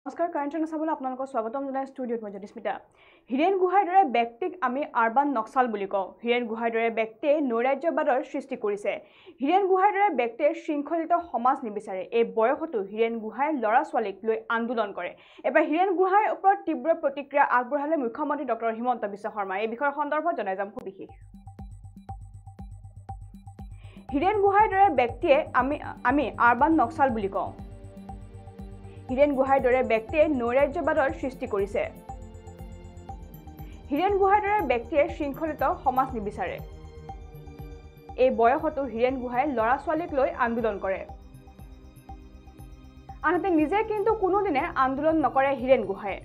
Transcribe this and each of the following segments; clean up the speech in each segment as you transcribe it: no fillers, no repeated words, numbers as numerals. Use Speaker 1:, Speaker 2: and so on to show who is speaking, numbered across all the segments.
Speaker 1: নমস্কাৰ কাৰেণ্ট চাবলৈ আপোনালোকক স্বাগতম জনাই ষ্টুডিঅ'ত মই জ্যোতিস্মিতা। হীৰেন গুহাৰ দৰে ব্যক্তিক আমি আৰবান নক্সাল বুলি কওঁ। হীৰেন গুহাৰ দৰে ব্যক্তিয়ে নৈৰাজ্যবাদৰ সৃষ্টি কৰিছে। হীৰেন গুহাৰ দৰে ব্যক্তিয়ে শৃংখলিত সমাজ নিবিচাৰে। এই বয়সতো হীৰেন গুহাই ল'ৰা ছোৱালীক লৈ আন্দোলন কৰে। এবাৰ হীৰেন গুহাৰ ওপৰত তীব্ৰ প্ৰতিক্ৰিয়া আগবঢ়ালে মুখ্যমন্ত্ৰী ডক্টৰ হিমন্ত বিশ্ব শৰ্মা। এই বিষয়ৰ সন্দৰ্ভত জনাই যাম সবিশেষ। হীৰেন গুহাৰ দৰে ব্যক্তিয়ে আমি আৰবান নক্সাল বুলি কওঁ। হীৰেন গুহাৰ দৰে ব্যক্তিয়ে নৈৰাজ্যবাদৰ সৃষ্টি কৰিছে। হীৰেন গুহাৰ দৰে ব্যক্তিয়ে শৃংখলিত সমাজ নিবিচাৰে। এই বয়সতো হীৰেন গুহাই ল'ৰা ছোৱালীক লৈ আন্দোলন কৰে। আনহাতে নিজে কিন্তু কোনোদিনে আন্দোলন নকৰে হীৰেন গুহাই।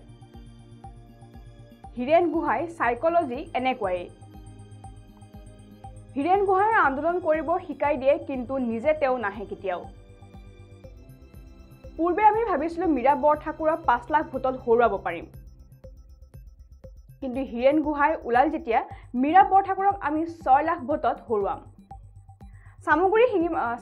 Speaker 1: হীৰেন গুহাই সাইকোলজি এনেকুৱাই। হীৰেন গুহাই আন্দোলন কৰিব শিকাই দিয়ে, কিন্তু নিজে তেওঁ নাহে কেতিয়াও। পূৰ্বে আমি ভাবিছিলোঁ মীৰা বৰঠাকুৰক ৫ লাখ ভোটত হৰুৱাব পাৰিম, কিন্তু হীৰেন গুহাই ওলাল যেতিয়া মীৰা বৰঠাকুৰক আমি ৬ লাখ ভোটত হৰুৱাম।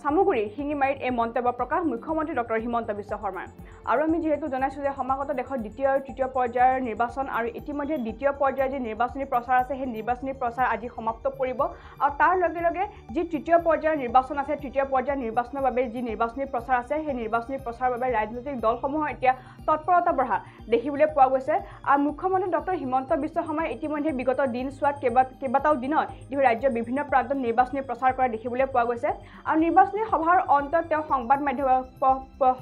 Speaker 1: চামুগুৰি শিঙিমাৰীত এই মন্তব্য প্ৰকাশ মুখ্যমন্ত্ৰী ডক্টৰ হিমন্ত বিশ্ব শৰ্মাৰ। আৰু আমি যিহেতু জনাইছোঁ যে সমাগত দেশত দ্বিতীয় আৰু তৃতীয় পৰ্যায়ৰ নিৰ্বাচন আৰু ইতিমধ্যে দ্বিতীয় পৰ্যায়ৰ যি নিৰ্বাচনী প্ৰচাৰ আছে, সেই নিৰ্বাচনী প্ৰচাৰ আজি সমাপ্ত কৰিব। আৰু তাৰ লগে লগে যি তৃতীয় পৰ্যায়ৰ নিৰ্বাচন আছে, তৃতীয় পৰ্যায়ৰ নিৰ্বাচনৰ বাবে যি নিৰ্বাচনী প্ৰচাৰ আছে, সেই নিৰ্বাচনী প্ৰচাৰৰ বাবে ৰাজনৈতিক দলসমূহৰ এতিয়া তৎপৰতা বঢ়া দেখিবলৈ পোৱা গৈছে। আৰু মুখ্যমন্ত্ৰী ডক্টৰ হিমন্ত বিশ্ব শৰ্মাই ইতিমধ্যে বিগত দিনছোৱাত কেইবাটাও দিনত ৰাজ্যৰ বিভিন্ন প্ৰান্তত নিৰ্বাচনী প্ৰচাৰ কৰা দেখিবলৈ পোৱা গৈছে। আৰু নিৰ্বাচনী সভাৰ অন্তত তেওঁ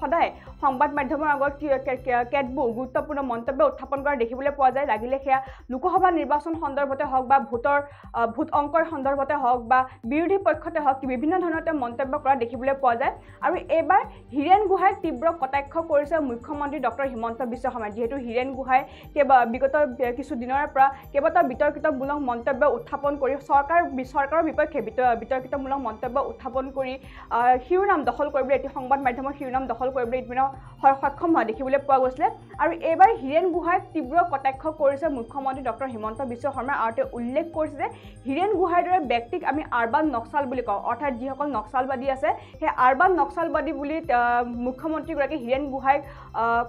Speaker 1: সদায় সংবাদ মাধ্যমৰ আগত কেতবোৰ গুৰুত্বপূৰ্ণ মন্তব্য উত্থাপন কৰা দেখিবলৈ পোৱা যায়। লাগিলে সেয়া লোকসভা নিৰ্বাচন সন্দৰ্ভতে হওক বা ভোট অংকৰ সন্দৰ্ভতে হওক বা বিৰোধী পক্ষতে হওক, বিভিন্ন ধৰণৰ তেওঁ মন্তব্য কৰা দেখিবলৈ পোৱা যায়। আৰু এইবাৰ হীৰেন গুহাইক তীব্ৰ কটাক্ষ কৰিছে মুখ্যমন্ত্ৰী ডক্টৰ হিমন্ত বিশ্ব শৰ্মাই। যিহেতু হীৰেন গুহাই বিগত কিছুদিনৰ পৰা কেইবাটাও বিতৰ্কিতমূলক মন্তব্য উত্থাপন কৰি চৰকাৰৰ বিপক্ষে বিতৰ্কিতমূলক মন্তব্য উত্থাপন কৰি শিৰোনাম দখল কৰিবলৈ, এটি সংবাদ মাধ্যমৰ শিৰোনাম দখল কৰিবলৈ সক্ষম হোৱা দেখিবলৈ পোৱা গৈছিলে। আৰু এইবাৰ হীৰেন গুহাইক তীব্ৰ কটাক্ষ কৰিছে মুখ্যমন্ত্ৰী ডক্টৰ হিমন্ত বিশ্ব শৰ্মাই। আৰু তেওঁ উল্লেখ কৰিছে যে হীৰেন গুহাৰ দৰে ব্যক্তিক আমি আৰবান নক্সাল বুলি কওঁ। অৰ্থাৎ যিসকল নক্সালবাদী আছে, সেই আৰবান নক্সালবাদী বুলি মুখ্যমন্ত্ৰীগৰাকী হীৰেন গুহাইক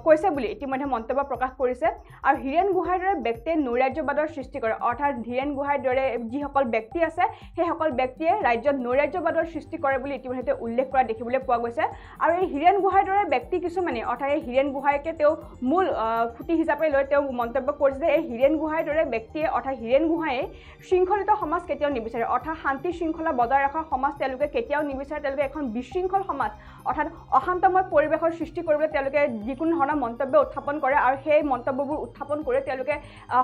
Speaker 1: কৈছে বুলি ইতিমধ্যে মন্তব্য প্ৰকাশ কৰিছে। আৰু হীৰেন গুহাৰ দৰে ব্যক্তিয়ে নৈৰাজ্যবাদৰ সৃষ্টি কৰে। অৰ্থাৎ হীৰেন গুহাৰ দৰে যিসকল ব্যক্তি আছে, সেইসকল ব্যক্তিয়ে ৰাজ্যত নৈৰাজ্যবাদৰ সৃষ্টি কৰে বুলি ইতিমধ্যে উল্লেখ কৰা দেখিবলৈ পোৱা গৈছে। আৰু এই হীৰেন গুহাৰ দৰে ব্যক্তি কিছুমানে, অৰ্থাৎ এই হীৰেন গুহাইকে তেওঁ মূল খুঁটি হিচাপে লৈ তেওঁ মন্তব্য কৰিছে যে এই হীৰেন গুহাৰ দৰে ব্যক্তিয়ে, অৰ্থাৎ হীৰেন গুহাইয়ে শৃংখলিত সমাজ কেতিয়াও নিবিচাৰে। অৰ্থাৎ শান্তি শৃংখলা বজাই ৰখা সমাজ তেওঁলোকে কেতিয়াও নিবিচাৰে। তেওঁলোকে এখন বিশৃংখল সমাজ, অৰ্থাৎ অশান্তময় পৰিৱেশৰ সৃষ্টি কৰিবলৈ তেওঁলোকে যিকোনো ধৰণৰ মন্তব্য উত্থাপন কৰে। আৰু সেই মন্তব্যবোৰ উত্থাপন কৰি তেওঁলোকে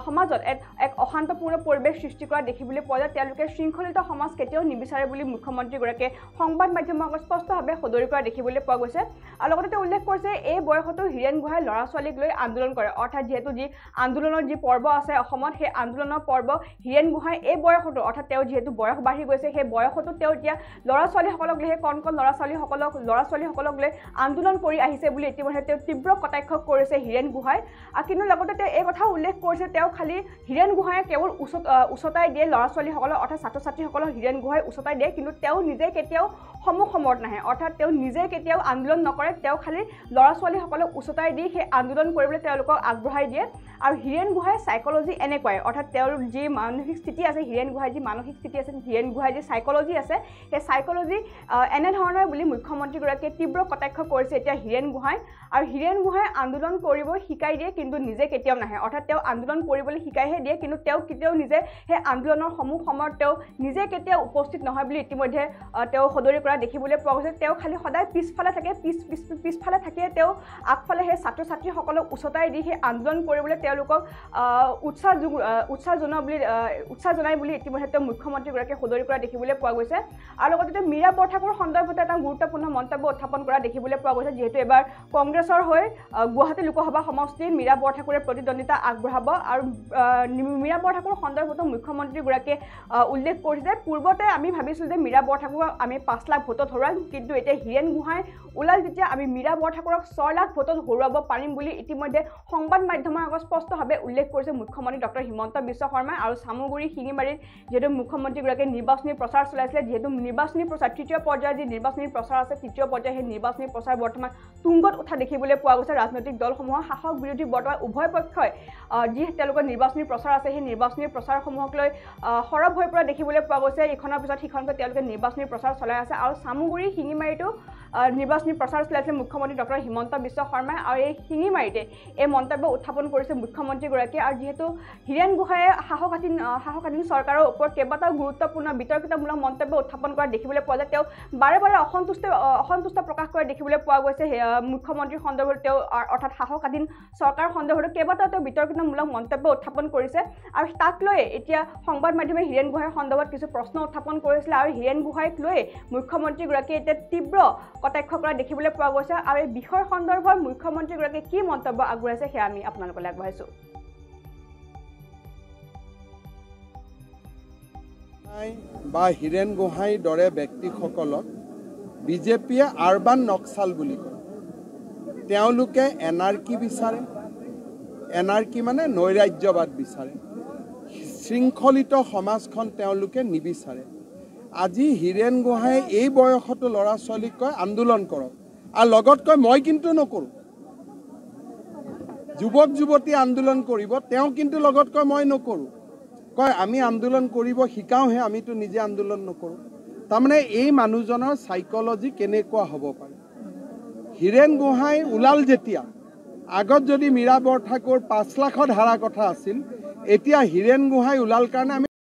Speaker 1: সমাজত এক অশান্তপূৰ্ণ পৰিৱেশ সৃষ্টি কৰা দেখিবলৈ পোৱা যায়। তেওঁলোকে শৃংখলিত সমাজ কেতিয়াও নিবিচাৰে বুলি মুখ্যমন্ত্ৰীগৰাকীয়ে সংবাদ মাধ্যমৰ আগত স্পষ্টভাৱে সদৰি কৰা দেখিবলৈ পোৱা গৈছে। আৰু লগতে তেওঁ উল্লেখ কৰিছে এই বয়সতো হীৰেন গুহাই ল'ৰা ছোৱালীক লৈ আন্দোলন কৰে। অৰ্থাৎ যিহেতু যি আন্দোলনৰ যি পৰ্ব আছে অসমত, সেই আন্দোলনৰ পৰ্ব হীৰেন গুহাই এই বয়সতো, অৰ্থাৎ তেওঁ যিহেতু বয়স বাঢ়ি গৈছে, সেই বয়সতো তেওঁ এতিয়া ল'ৰা ছোৱালীসকলক লৈ, সেই কণ ল'ৰা ছোৱালীসকলক লৈ আন্দোলন কৰি আহিছে বুলি ইতিমধ্যে তেওঁ তীব্ৰ কটাক্ষ কৰিছে হীৰেন গুহাই। কিন্তু লগতে তেওঁ এই কথাও উল্লেখ কৰিছে তেওঁ খালি হীৰেন গুহাই কেৱল উচতাই দিয়ে ল'ৰা ছোৱালীসকলক, অৰ্থাৎ ছাত্ৰ ছাত্ৰীসকলক হীৰেন গুহাই উচতাই দিয়ে, কিন্তু তেওঁ নিজে কেতিয়াও সমৰত নাহে। অৰ্থাৎ তেওঁ নিজে কেতিয়াও আন্দোলন নকৰে। তেওঁ খালি ল'ৰা ছোৱালীসকলক উচতাই দি সেই আন্দোলন কৰিবলৈ তেওঁলোকক আগবঢ়াই দিয়ে। আৰু হীৰেন গুহাই সাইকোলজি এনেকুৱাই, অৰ্থাৎ তেওঁৰ যি মানসিক স্থিতি আছে, হীৰেন গুহাই যি মানসিক স্থিতি আছে, হীৰেন গুহাই যি সাইকোলজি আছে, সেই সাইকোলজি এনেধৰণৰ বুলি মুখ্যমন্ত্ৰীগৰাকীয়ে তীব্ৰ কটাক্ষ কৰিছে এতিয়া হীৰেন গুহাই। আৰু হীৰেন গুহাই আন্দোলন কৰিব শিকাই দিয়ে, কিন্তু নিজে কেতিয়াও নাহে। অৰ্থাৎ তেওঁ আন্দোলন কৰিবলৈ শিকাইহে দিয়ে, কিন্তু তেওঁ কেতিয়াও নিজে সেই আন্দোলনৰ সময়ত তেওঁ নিজে কেতিয়াও উপস্থিত নহয় বুলি ইতিমধ্যে তেওঁ সদৰি কৰা দেখিবলৈ পোৱা গৈছে। তেওঁ খালি সদায় পিছফালে থাকে, পিছফালে থাকিয়ে তেওঁ আগফালে সেই ছাত্ৰ ছাত্ৰীসকলক উচতাই দি সেই আন্দোলন কৰিবলৈ তেওঁলোকক উৎসাহ জনাই বুলি ইতিমধ্যে তেওঁ মুখ্যমন্ত্ৰীগৰাকীয়ে সদৰি কৰা দেখিবলৈ পোৱা গৈছে। আৰু লগতে তেওঁ মীৰা বৰঠাকুৰ সন্দৰ্ভতে এটা গুৰুত্বপূৰ্ণ মন্তব্য উত্থাপন কৰা দেখিবলৈ পোৱা গৈছে। যিহেতু এবাৰ কংগ্ৰেছৰ হৈ গুৱাহাটী লোকসভা সমষ্টিত মীৰা বৰঠাকুৰে প্ৰতিদ্বন্দ্বিতা আগবঢ়াব। আৰু মীৰা বৰঠাকুৰ সন্দৰ্ভতো মুখ্যমন্ত্ৰীগৰাকীয়ে উল্লেখ কৰিছে যে পূৰ্বতে আমি ভাবিছিলোঁ যে মীৰা বৰঠাকুৰক আমি ৫ লাখ ভোটত হৰুৱাম, কিন্তু এতিয়া হীৰেন গুহাই ওলাল যেতিয়া আমি মীৰা বৰঠাকুৰক ৬ লাখ ভোটত হৰুৱাব পাৰিম বুলি ইতিমধ্যে সংবাদ মাধ্যমৰ আগত স্পষ্টভাৱে উল্লেখ কৰিছে মুখ্যমন্ত্ৰী ডক্টৰ হিমন্ত বিশ্ব শৰ্মাই। আৰু চামুগুৰি শিঙিমাৰীত যিহেতু মুখ্যমন্ত্ৰীগৰাকীয়ে নিৰ্বাচনী প্ৰচাৰ চলাইছিলে, যিহেতু নিৰ্বাচনী প্ৰচাৰ তৃতীয় পৰ্যায়ৰ যি নিৰ্বাচনী প্ৰচাৰ আছে, তৃতীয় পৰ্যায়ৰ সেই নিৰ্বাচনী প্ৰচাৰ বৰ্তমান তুংগত উঠা দেখিবলৈ পোৱা গৈছে ৰাজনৈতিক দলসমূহৰ শাসক বিৰোধী বৰ্তমান উভয় পক্ষই যি তেওঁলোকৰ নিৰ্বাচনী প্ৰচাৰ আছে সেই নিৰ্বাচনী প্ৰচাৰসমূহক লৈ সৰব হৈ পৰা দেখিবলৈ পোৱা গৈছে ইখনৰ পিছত সিখনকৈ তেওঁলোকে নিৰ্বাচনী প্ৰচাৰ চলাই আছে আৰু সামগুৰি শিঙিমাৰীতো নিৰ্বাচনী প্ৰচাৰ চলাইছে মুখ্যমন্ত্ৰী ডক্টৰ হিমন্ত বিশ্ব শৰ্মাই আৰু এই শিঙিমাৰীতে এই মন্তব্য উত্থাপন কৰিছে মুখ্যমন্ত্ৰীগৰাকীয়ে আৰু যিহেতু হীৰেন গোহাঁয়ে শাসকাধীন চৰকাৰৰ ওপৰত কেইবাটাও গুৰুত্বপূৰ্ণ বিতৰ্কিতমূলক মন্তব্য উত্থাপন কৰা দেখিবলৈ পোৱা যায় তেওঁ বাৰে বাৰে অসন্তুষ্ট প্ৰকাশ কৰা দেখিবলৈ পোৱা গৈছে মুখ্যমন্ত্ৰীৰ সন্দৰ্ভত তেওঁ অৰ্থাৎ শাসকাধীন চৰকাৰৰ সন্দৰ্ভত কেইবাটাও তেওঁ বিতৰ্কিতমূলক মন্তব্য উত্থাপন কৰিছে আৰু তাক লৈ এতিয়া সংবাদ মাধ্যমে হীৰেন গোহাঁইৰ সন্দৰ্ভত কিছু প্ৰশ্ন উত্থাপন কৰিছিলে আৰু হীৰেন গোহাঁইক লৈ মুখ্যমন্ত্ৰীগৰাকীয়ে এতিয়া তীব্ৰ কটাক্ষ কৰা দেখিবলৈ পোৱা গৈছে আৰু এই বিষয় সন্দৰ্ভত মুখ্যমন্ত্ৰীগৰাকীয়ে কি মন্তব্য আগবঢ়াইছে সেয়া আমি আপোনালোকলৈ আগবঢ়াইছোঁ
Speaker 2: বা হীৰেন গোহাঁইৰ দৰে ব্যক্তিসকলক বিজেপিয়ে আৰবান নক্সাল বুলি কয় তেওঁলোকে এনাৰ্কি বিচাৰে এনাৰ্কি মানে নৈৰাজ্যবাদ বিচাৰে শৃংখলিত সমাজখন তেওঁলোকে নিবিচাৰে আজি হীৰেন গোহাঁই এই বয়সতো ল'ৰা ছোৱালীক কয় আন্দোলন কৰক আৰু লগত কয় মই কিন্তু নকৰোঁ যুৱক যুৱতী আন্দোলন কৰিব তেওঁ কিন্তু লগত কয় মই নকৰোঁ কয় আমি আন্দোলন কৰিব শিকাওঁহে আমিতো নিজে আন্দোলন নকৰোঁ তাৰমানে এই মানুহজনৰ সাইকোলজি কেনেকুৱা হ'ব পাৰে হীৰেন গোহাঁই ওলাল যেতিয়া আগত যদি মীৰা বৰঠাকুৰ 5 লাখত হাৰা কথা আছিল এতিয়া হীৰেন গোহাঁই ওলাল কাৰণে আমি